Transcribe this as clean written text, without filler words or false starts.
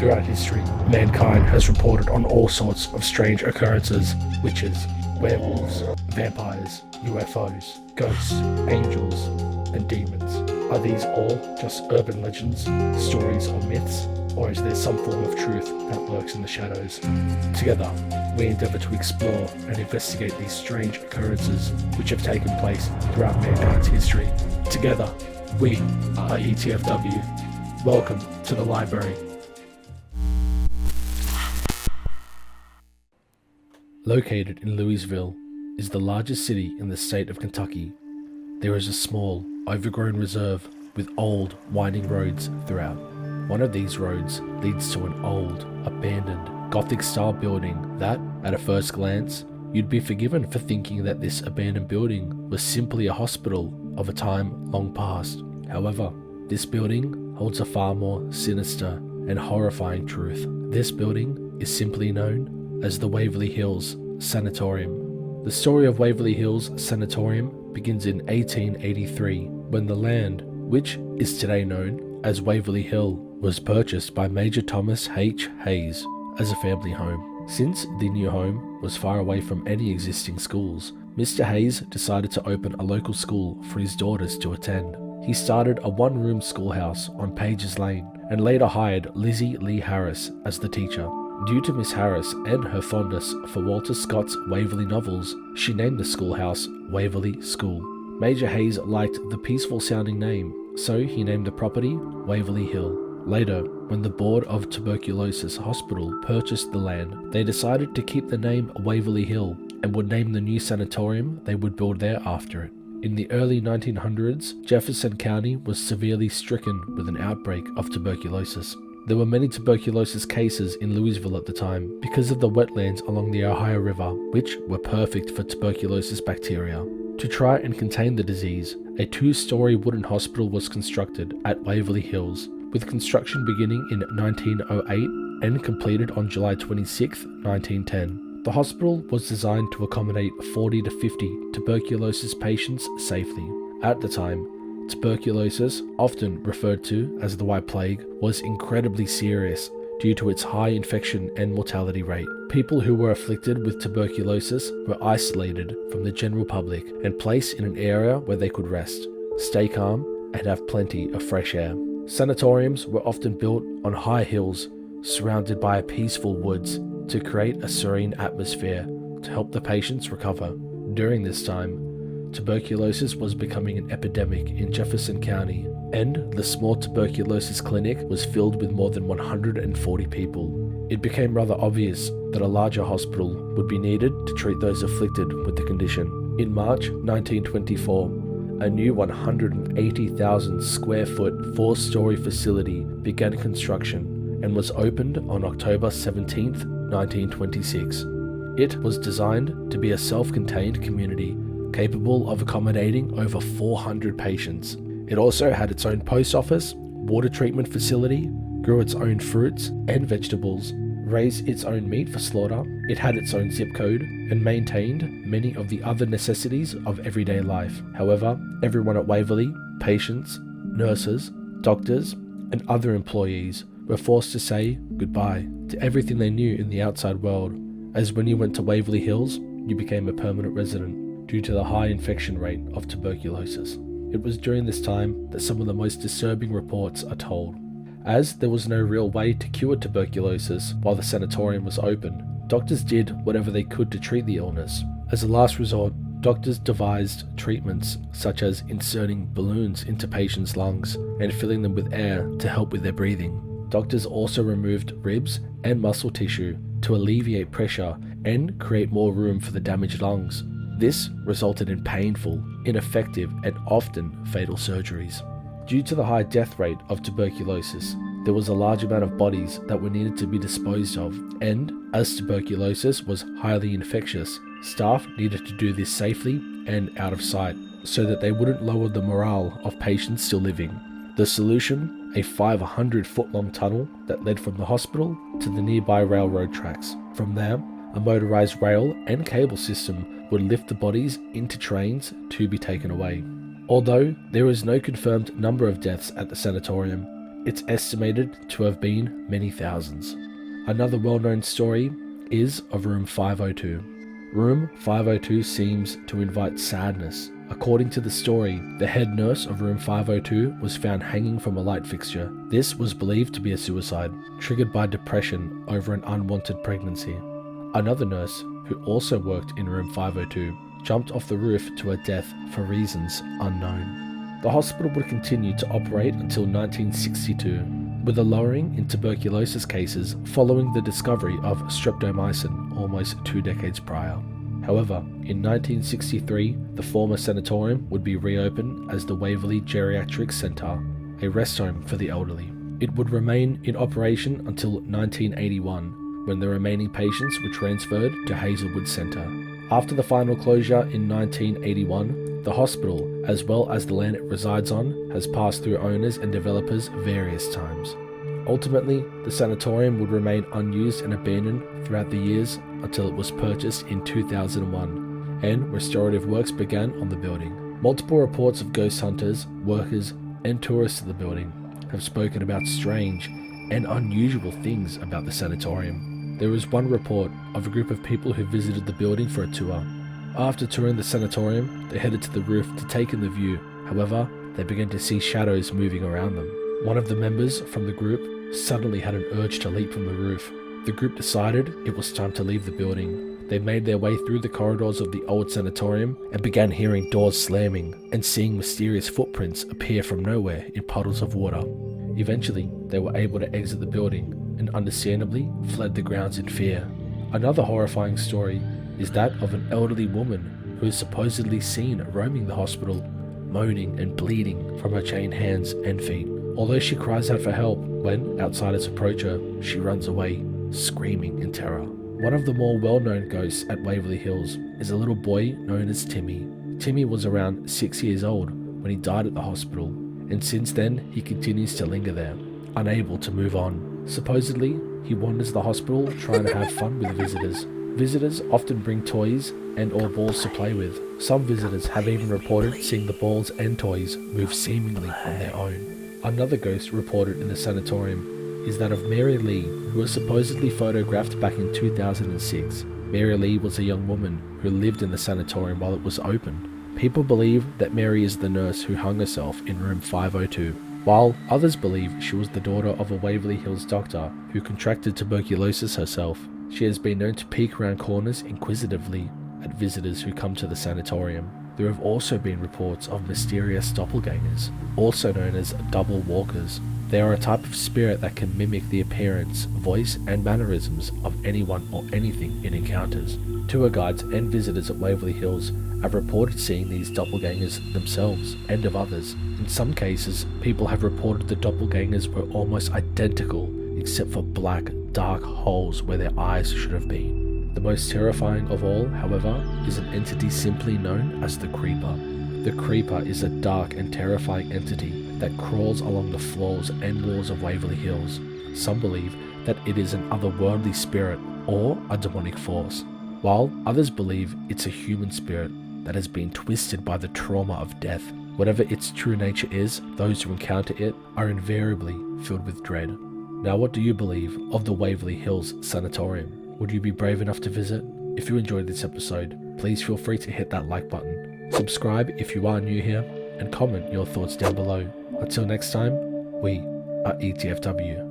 Throughout history, mankind has reported on all sorts of strange occurrences: witches, werewolves, vampires, UFOs, ghosts, angels, and demons. Are these all just urban legends, stories, or myths? Or is there some form of truth that lurks in the shadows? Together, we endeavour to explore and investigate these strange occurrences which have taken place throughout mankind's history. Together, we are ETFW. Welcome to the library. Located in Louisville is the largest city in the state of Kentucky. There is a small, overgrown reserve with old, winding roads throughout. One of these roads leads to an old, abandoned, Gothic-style building that, at a first glance, you'd be forgiven for thinking that this abandoned building was simply a hospital of a time long past. However, this building holds a far more sinister and horrifying truth. This building is simply known as the Waverly Hills Sanatorium. The story of Waverly Hills Sanatorium begins in 1883, when the land, which is today known as Waverly Hill, was purchased by Major Thomas H. Hayes as a family home. Since the new home was far away from any existing schools, Mr. Hayes decided to open a local school for his daughters to attend. He started a one-room schoolhouse on Pages Lane and later hired Lizzie Lee Harris as the teacher. Due to Miss Harris and her fondness for Walter Scott's Waverly novels, she named the schoolhouse Waverly School. Major Hayes liked the peaceful-sounding name, so he named the property Waverly Hill. Later, when the Board of Tuberculosis Hospital purchased the land, they decided to keep the name Waverly Hill and would name the new sanatorium they would build there after it. In the early 1900s, Jefferson County was severely stricken with an outbreak of tuberculosis. There were many tuberculosis cases in Louisville at the time because of the wetlands along the Ohio River, which were perfect for tuberculosis bacteria. To try and contain the disease, a two-story wooden hospital was constructed at Waverly Hills, with construction beginning in 1908 and completed on July 26, 1910. The hospital was designed to accommodate 40 to 50 tuberculosis patients safely. At the time, tuberculosis, often referred to as the White Plague, was incredibly serious due to its high infection and mortality rate. People who were afflicted with tuberculosis were isolated from the general public and placed in an area where they could rest, stay calm, and have plenty of fresh air. Sanatoriums were often built on high hills, surrounded by peaceful woods, to create a serene atmosphere to help the patients recover. During this time, tuberculosis was becoming an epidemic in Jefferson County, and the small tuberculosis clinic was filled with more than 140 people. It became rather obvious that a larger hospital would be needed to treat those afflicted with the condition. In March 1924, a new 180,000 square foot, four-story facility began construction and was opened on October 17, 1926. It was designed to be a self-contained community capable of accommodating over 400 patients. It also had its own post office, water treatment facility, grew its own fruits and vegetables, raised its own meat for slaughter. It had its own zip code and maintained many of the other necessities of everyday life. However, everyone at Waverly, patients, nurses, doctors, and other employees were forced to say goodbye to everything they knew in the outside world, as when you went to Waverly Hills, you became a permanent resident due to the high infection rate of tuberculosis. It was during this time that some of the most disturbing reports are told. As there was no real way to cure tuberculosis while the sanatorium was open, doctors did whatever they could to treat the illness. As a last resort, doctors devised treatments such as inserting balloons into patients' lungs and filling them with air to help with their breathing. Doctors also removed ribs and muscle tissue to alleviate pressure and create more room for the damaged lungs. This resulted in painful, ineffective, and often fatal surgeries. Due to the high death rate of tuberculosis, there was a large amount of bodies that were needed to be disposed of, and as tuberculosis was highly infectious, staff needed to do this safely and out of sight so that they wouldn't lower the morale of patients still living. The solution, a 500-foot-long tunnel that led from the hospital to the nearby railroad tracks. From there, a motorized rail and cable system would lift the bodies into trains to be taken away. Although there is no confirmed number of deaths at the sanatorium, It's estimated to have been many thousands. Another well-known story is of room 502. Room 502 seems to invite sadness. According to the story, the head nurse of room 502 was found hanging from a light fixture. This was believed to be a suicide, triggered by depression over an unwanted pregnancy. Another nurse, who also worked in room 502, jumped off the roof to her death for reasons unknown. The hospital would continue to operate until 1962, with a lowering in tuberculosis cases following the discovery of streptomycin almost 2 decades prior. However, in 1963, the former sanatorium would be reopened as the Waverly Geriatric Center, a rest home for the elderly. It would remain in operation until 1981, when the remaining patients were transferred to Hazelwood Center. After the final closure in 1981, the hospital, as well as the land it resides on, has passed through owners and developers various times. Ultimately, the sanatorium would remain unused and abandoned throughout the years until it was purchased in 2001, and restorative works began on the building. Multiple reports of ghost hunters, workers, and tourists of the building have spoken about strange and unusual things about the sanatorium. There was one report of a group of people who visited the building for a tour. After touring the sanatorium, they headed to the roof to take in the view. However, they began to see shadows moving around them. One of the members from the group suddenly had an urge to leap from the roof. The group decided it was time to leave the building. They made their way through the corridors of the old sanatorium and began hearing doors slamming and seeing mysterious footprints appear from nowhere in puddles of water. Eventually, they were able to exit the building and understandably fled the grounds in fear. Another horrifying story is that of an elderly woman who is supposedly seen roaming the hospital, moaning and bleeding from her chained hands and feet. Although she cries out for help, when outsiders approach her, she runs away, screaming in terror. One of the more well-known ghosts at Waverly Hills is a little boy known as Timmy. Timmy was around 6 years old when he died at the hospital, and since then he continues to linger there, unable to move on. Supposedly, he wanders the hospital trying to have fun with visitors. Visitors often bring toys and or balls to play with. Some visitors have even reported seeing the balls and toys move seemingly on their own. Another ghost reported in the sanatorium is that of Mary Lee, who was supposedly photographed back in 2006. Mary Lee was a young woman who lived in the sanatorium while it was open. People believe that Mary is the nurse who hung herself in room 502, while others believe she was the daughter of a Waverly Hills doctor who contracted tuberculosis herself. She has been known to peek around corners inquisitively at visitors who come to the sanatorium. There have also been reports of mysterious doppelgangers, also known as double walkers. They are a type of spirit that can mimic the appearance, voice, and mannerisms of anyone or anything it encounters. Tour guides and visitors at Waverly Hills have reported seeing these doppelgangers themselves and of others. In some cases, people have reported the doppelgangers were almost identical, except for black, dark holes where their eyes should have been. The most terrifying of all, however, is an entity simply known as the Creeper. The Creeper is a dark and terrifying entity that crawls along the floors and walls of Waverly Hills. Some believe that it is an otherworldly spirit or a demonic force, while others believe it's a human spirit that has been twisted by the trauma of death. Whatever its true nature is, those who encounter it are invariably filled with dread. Now, what do you believe of the Waverly Hills Sanatorium? Would you be brave enough to visit? If you enjoyed this episode, please feel free to hit that like button. Subscribe if you are new here, and comment your thoughts down below. Until next time, we are ETFW.